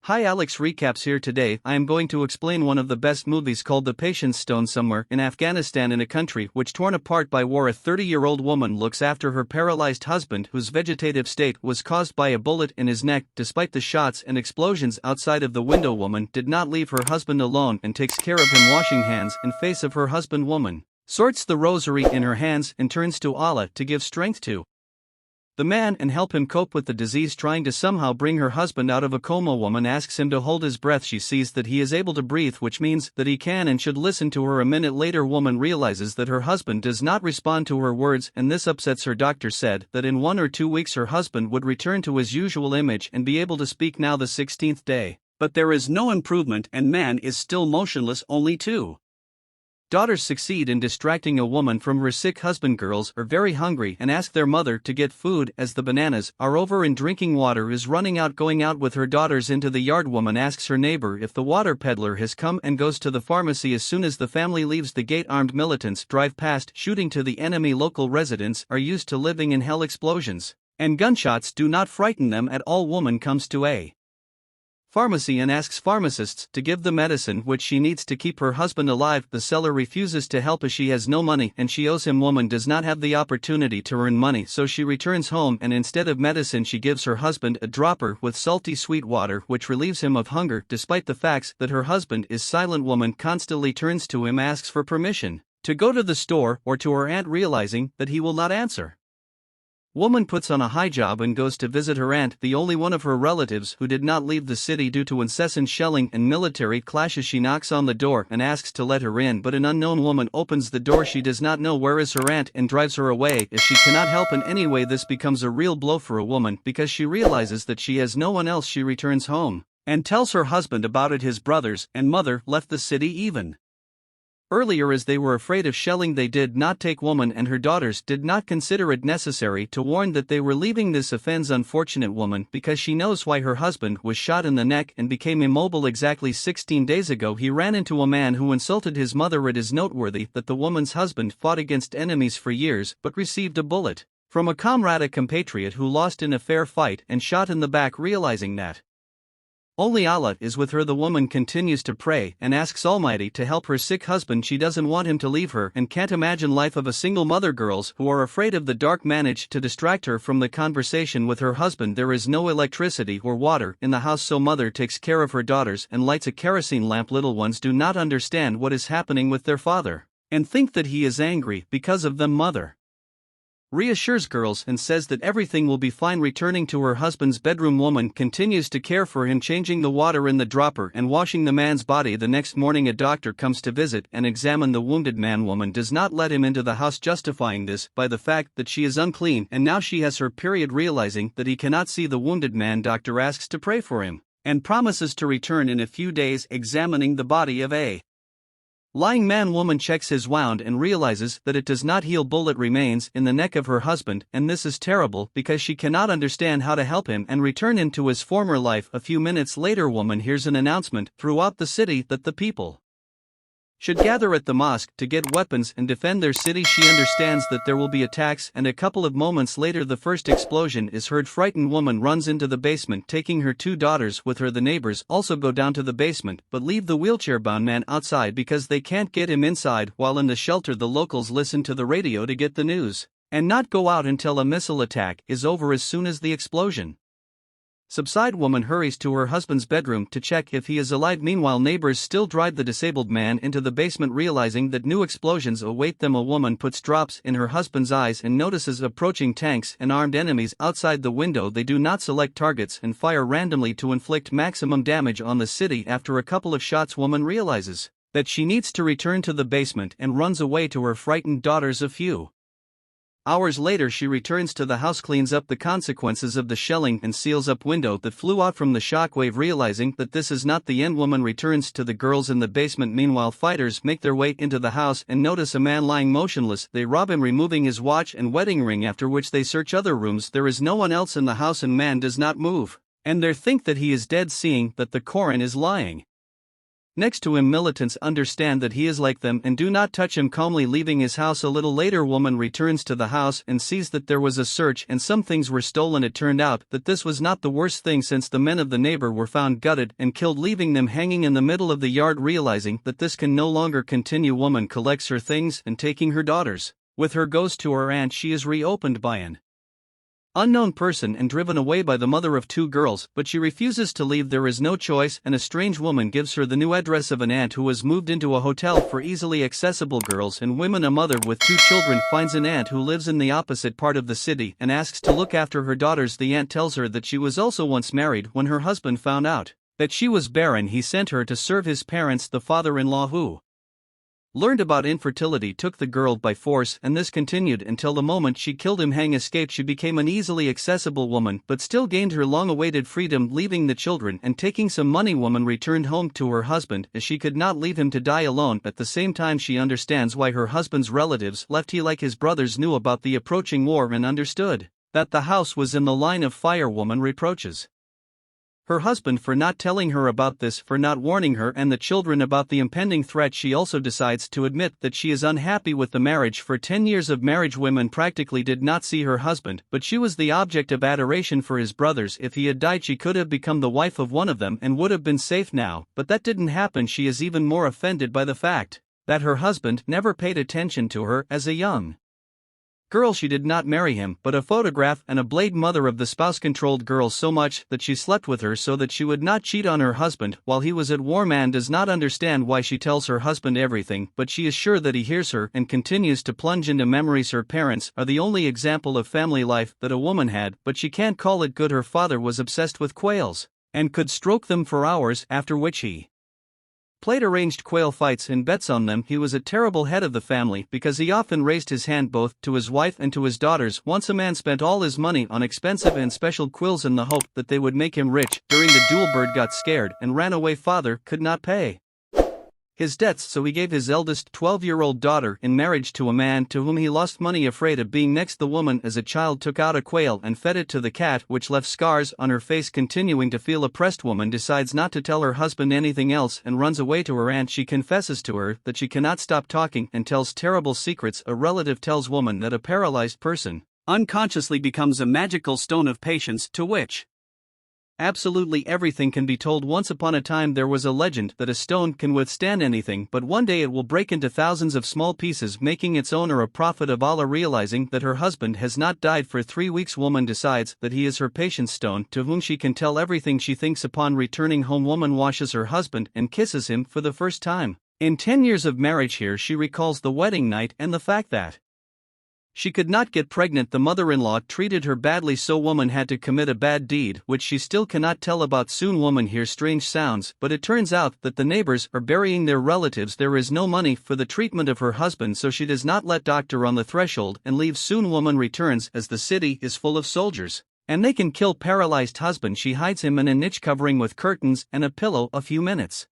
Hi, Alex Recaps here. Today I am going to explain one of the best movies called The Patience Stone. Somewhere in Afghanistan, in a country which torn apart by war, a 30-year-old woman looks after her paralyzed husband, whose vegetative state was caused by a bullet in his neck. Despite the shots and explosions outside of the window, woman did not leave her husband alone and takes care of him, washing hands in face of her husband. Woman sorts the rosary in her hands and turns to Allah to give strength to the man and help him cope with the disease, trying to somehow bring her husband out of a coma. Woman asks him to hold his breath. She sees that he is able to breathe, which means that he can and should listen to her. A minute later, woman realizes that her husband does not respond to her words, and this upsets her. Doctor said that in 1 or 2 weeks her husband would return to his usual image and be able to speak. Now the 16th day, but there is no improvement and man is still motionless. Only 2 daughters succeed in distracting a woman from her sick husband. Girls are very hungry and ask their mother to get food as the bananas are over and drinking water is running out. Going out with her daughters into the yard, woman asks her neighbor if the water peddler has come and goes to the pharmacy. As soon as the family leaves the gate, armed militants drive past, shooting to the enemy. Local residents are used to living in hell. Explosions and gunshots do not frighten them at all. Woman comes to a pharmacy and asks pharmacists to give the medicine which she needs to keep her husband alive. The seller refuses to help as she has no money and she owes him. Woman does not have the opportunity to earn money, so she returns home and instead of medicine she gives her husband a dropper with salty sweet water which relieves him of hunger. Despite the facts that her husband is silent, woman constantly turns to him, asks for permission to go to the store or to her aunt, realizing that he will not answer. Woman puts on a hijab and goes to visit her aunt, the only one of her relatives who did not leave the city due to incessant shelling and military clashes. She knocks on the door and asks to let her in, but an unknown woman opens the door. She does not know where is her aunt and drives her away as she cannot help in any way. This becomes a real blow for a woman because she realizes that she has no one else. She returns home and tells her husband about it. His brothers and mother left the city even earlier as they were afraid of shelling. They did not take. Woman and her daughters did not consider it necessary to warn that they were leaving. This offends unfortunate woman because she knows why her husband was shot in the neck and became immobile. Exactly 16 days ago he ran into a man who insulted his mother. It is noteworthy that the woman's husband fought against enemies for years but received a bullet from a comrade, a compatriot who lost in a fair fight and shot in the back. Realizing that only Allah is with her, the woman continues to pray and asks Almighty to help her sick husband. She doesn't want him to leave her and can't imagine life of a single mother. Girls who are afraid of the dark manage to distract her from the conversation with her husband. There is no electricity or water in the house, so mother takes care of her daughters and lights a kerosene lamp. Little ones do not understand what is happening with their father and think that he is angry because of them. Mother reassures girls and says that everything will be fine. Returning to her husband's bedroom, woman continues to care for him, changing the water in the dropper and washing the man's body. The next morning a doctor comes to visit and examine the wounded man. Woman does not let him into the house, justifying this by the fact that she is unclean and now she has her period. Realizing that he cannot see the wounded man, doctor asks to pray for him and promises to return in a few days. Examining the body of a lying man, woman checks his wound and realizes that it does not heal. Bullet remains in the neck of her husband, and this is terrible because she cannot understand how to help him and return him to his former life. A few minutes later, woman hears an announcement throughout the city that the people should gather at the mosque to get weapons and defend their city. She understands that there will be attacks, and a couple of moments later the first explosion is heard. Frightened woman runs into the basement, taking her 2 daughters with her. The neighbors also go down to the basement but leave the wheelchair-bound man outside because they can't get him inside. While in the shelter, the locals listen to the radio to get the news and not go out until a missile attack is over. As soon as the explosion subside, woman hurries to her husband's bedroom to check if he is alive. Meanwhile, neighbors still drive the disabled man into the basement. Realizing that new explosions await them, a woman puts drops in her husband's eyes and notices approaching tanks and armed enemies outside the window. They do not select targets and fire randomly to inflict maximum damage on the city. After a couple of shots, woman realizes that she needs to return to the basement and runs away to her frightened daughters. A few hours later she returns to the house, cleans up the consequences of the shelling and seals up window that flew out from the shockwave. Realizing that this is not the end, woman returns to the girls in the basement. Meanwhile, fighters make their way into the house and notice a man lying motionless. They rob him, removing his watch and wedding ring, after which they search other rooms. There is no one else in the house and man does not move, and they think that he is dead. Seeing that the Koran is lying Next to him, militants understand that he is like them and do not touch him, calmly leaving his house. A little later, woman returns to the house and sees that there was a search and some things were stolen. It turned out that this was not the worst thing, since the men of the neighbor were found gutted and killed, leaving them hanging in the middle of the yard. Realizing that this can no longer continue, woman collects her things and, taking her daughters with her, goes to her aunt. She is reopened by an unknown person and driven away by the mother of two girls, but she refuses to leave. There is no choice, and a strange woman gives her the new address of an aunt who has moved into a hotel for easily accessible girls and women. A mother with two children finds an aunt who lives in the opposite part of the city and asks to look after her daughters. The aunt tells her that she was also once married. When her husband found out that she was barren, he sent her to serve his parents. The father-in-law, who learned about infertility, took the girl by force, and this continued until the moment she killed him. Hang escaped. She became an easily accessible woman, but still gained her long-awaited freedom, leaving the children and taking some money. Woman returned home to her husband, as she could not leave him to die alone. At the same time, she understands why her husband's relatives left. He, like his brothers, knew about the approaching war and understood that the house was in the line of fire. Woman reproaches her husband for not telling her about this, for not warning her and the children about the impending threat. She also decides to admit that she is unhappy with the marriage. For 10 years of marriage, women practically did not see her husband, but she was the object of adoration for his brothers. If he had died, she could have become the wife of one of them and would have been safe now, but that didn't happen. She is even more offended by the fact that her husband never paid attention to her as a young girl. She did not marry him, but a photograph and a blade. Mother of the spouse controlled girl so much that she slept with her so that she would not cheat on her husband while he was at war. Man does not understand why she tells her husband everything, but she is sure that he hears her and continues to plunge into memories. Her parents are the only example of family life that a woman had, but she can't call it good. Her father was obsessed with quails and could stroke them for hours, after which he played arranged quail fights and bets on them. He was a terrible head of the family because he often raised his hand both to his wife and to his daughters. Once a man spent all his money on expensive and special quills in the hope that they would make him rich. During the duel, bird got scared and ran away. Father could not pay his debts, so he gave his eldest 12-year-old daughter in marriage to a man to whom he lost money. Afraid of being next, the woman as a child took out a quail and fed it to the cat, which left scars on her face. Continuing to feel oppressed, woman decides not to tell her husband anything else and runs away to her aunt. She confesses to her that she cannot stop talking and tells terrible secrets. A relative tells woman that a paralyzed person unconsciously becomes a magical stone of patience, to which absolutely everything can be told. Once upon a time, there was a legend that a stone can withstand anything, but one day it will break into thousands of small pieces, making its owner a prophet of Allah. Realizing that her husband has not died for 3 weeks, woman decides that he is her patience stone, to whom she can tell everything she thinks. Upon returning home, woman washes her husband and kisses him for the first time in 10 years of marriage. Here she recalls the wedding night and the fact that she could not get pregnant. The mother-in-law treated her badly, so woman had to commit a bad deed, which she still cannot tell about. Soon woman hears strange sounds, but it turns out that the neighbors are burying their relatives. There is no money for the treatment of her husband, so she does not let doctor on the threshold and leaves. Soon woman returns as the city is full of soldiers, and they can kill paralyzed husband. She hides him in a niche covering with curtains and a pillow. A few minutes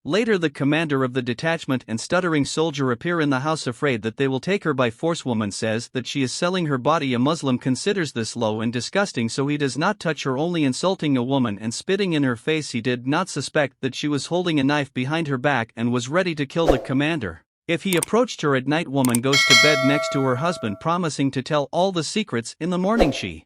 later, the commander of the detachment and stuttering soldier appear in the house, afraid that they will take her by force. Woman says that she is selling her body. A Muslim considers this low and disgusting, so he does not touch her, only insulting a woman and spitting in her face. He did not suspect that she was holding a knife behind her back and was ready to kill the commander if he approached her at night. Woman goes to bed next to her husband, promising to tell all the secrets. In the morning, she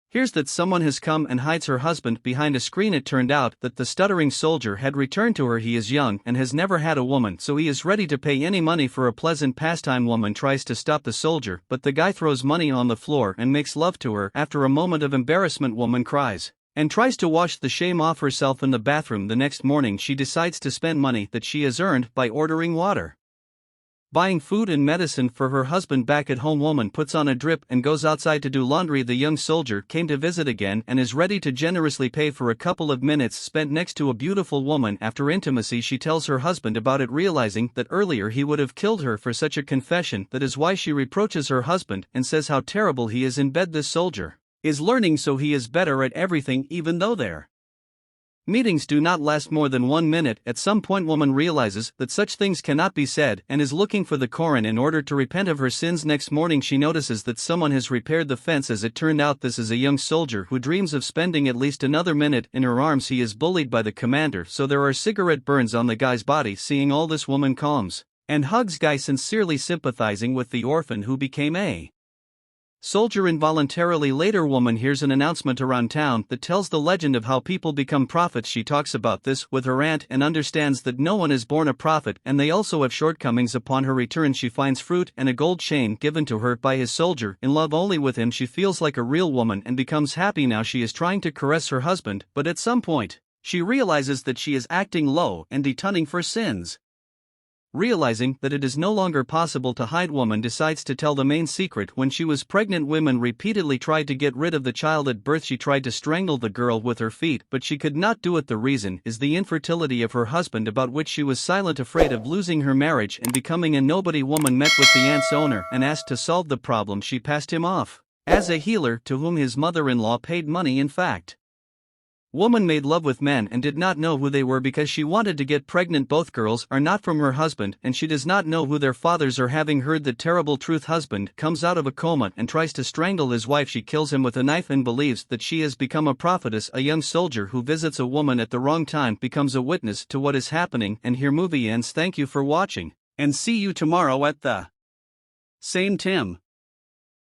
hears that someone has come and hides her husband behind a screen. It turned out that the stuttering soldier had returned to her. He is young and has never had a woman, so he is ready to pay any money for a pleasant pastime. Woman tries to stop the soldier, but the guy throws money on the floor and makes love to her. After a moment of embarrassment, woman cries and tries to wash the shame off herself in the bathroom. The next morning, she decides to spend money that she has earned by ordering water, buying food and medicine for her husband. Back at home, woman puts on a drip and goes outside to do laundry. The young soldier came to visit again and is ready to generously pay for a couple of minutes spent next to a beautiful woman. After intimacy, she tells her husband about it, realizing that earlier he would have killed her for such a confession. That is why she reproaches her husband and says how terrible he is in bed. This soldier is learning, so he is better at everything, even though there Meetings do not last more than 1 minute. At some point woman realizes that such things cannot be said and is looking for the Koran in order to repent of her sins. Next morning she notices that someone has repaired the fence. As it turned out, this is a young soldier who dreams of spending at least another minute in her arms. He is bullied by the commander, so there are cigarette burns on the guy's body. Seeing all this, woman calms and hugs guy, sincerely sympathizing with the orphan who became a soldier involuntarily. Later woman hears an announcement around town that tells the legend of how people become prophets. She talks about this with her aunt and understands that no one is born a prophet and they also have shortcomings. Upon her return she finds fruit and a gold chain given to her by his soldier. In love only with him, she feels like a real woman and becomes happy. Now she is trying to caress her husband, but at some point she realizes that she is acting low and atoning for sins. Realizing that it is no longer possible to hide, woman decides to tell the main secret. When she was pregnant, women repeatedly tried to get rid of the child at birth. She tried to strangle the girl with her feet, but she could not do it. The reason is the infertility of her husband, about which she was silent, afraid of losing her marriage and becoming a nobody. Woman met with the aunt's owner and asked to solve the problem. She passed him off as a healer to whom his mother-in-law paid money. In fact, woman made love with men and did not know who they were because she wanted to get pregnant. Both girls are not from her husband and she does not know who their fathers are. Having heard the terrible truth, husband comes out of a coma and tries to strangle his wife. She kills him with a knife and believes that she has become a prophetess. A young soldier who visits a woman at the wrong time becomes a witness to what is happening, and here movie ends. Thank you for watching and see you tomorrow at the same time.